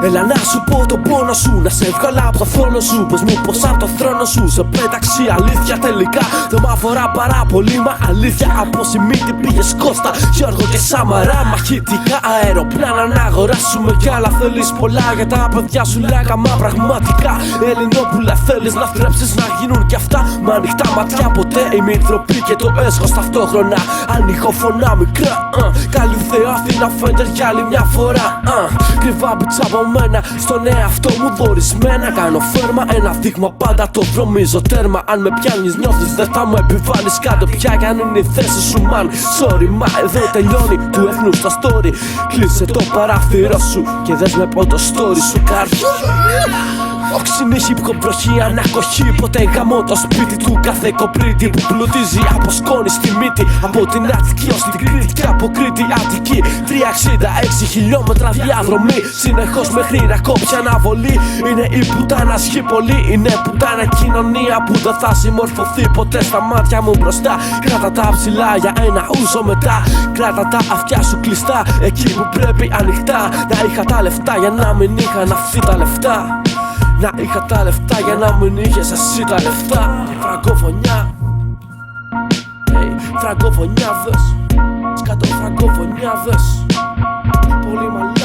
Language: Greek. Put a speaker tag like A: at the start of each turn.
A: Έλα να σου πω τον πόνο σου, να σε βγάλω από το θρόνο σου. Πες μου πως από το θρόνο σου σε πέταξε η αλήθεια τελικά. Δεν μ' αφορά πάρα πολύ, μα αλήθεια από Σιμίτη πήγες Κώστα, Γιώργο και Σαμαρά. Μαχητικά αεροπλάνα να αγοράσουμε κι άλλα. Θέλεις πολλά για τα παιδιά σου λέγα, μα πραγματικά Ελληνόπουλα θέλεις να θρέψεις να γίνουν κι αυτά. Μ' ανοιχτά ματιά ποτέ η μη ντροπή και το έσχος ταυτόχρονα. Ανοίγω φωνά μικρά, καλή Θεό Αθήνα Φέντερ για άλλη μια φορά. Κρυβά μπιτσα από μένα, στον εαυτό μου δωρισμένα. Κάνω φέρμα, ένα δείγμα πάντα το δρομίζω τέρμα. Αν με πιάνεις νιώθεις δεν θα μου επιβάλλεις κάτω πια κι αν είναι η θέση σου man. Sorry μα εδώ τελειώνει του έθνου στα story. Κλείσε το παράθυρο σου και δες με πω το story σου καρδιά. Όξινη hip-hop βροχή, ανακοχή. Ποτέ γαμώ το σπίτι του κάθε κοπρίτη που πλουτίζει από σκόνη στη μύτη. Από την Αττική ως την Κρήτη και από Κρήτη Αττική. 366 χιλιόμετρα διαδρομή, συνεχώς μέχρι να κόψει αναβολή. Είναι η πουτάνα σχήπολη, είναι πουτάνα κοινωνία που δεν θα συμμορφωθεί ποτέ στα μάτια μου μπροστά. Κράτα τα ψηλά για ένα ούζο μετά. Κράτα τα αυτιά σου κλειστά, εκεί που πρέπει ανοιχτά. Να είχα τα λεφτά για να μην είχαν αυτοί τα λεφτά. Να είχα τα λεφτά για να μην είχες εσύ τα λεφτά. Φραγκοφωνιά, φραγκοφωνιάδες, σκατό φραγκοφωνιάδες. Πολύ μαλλί.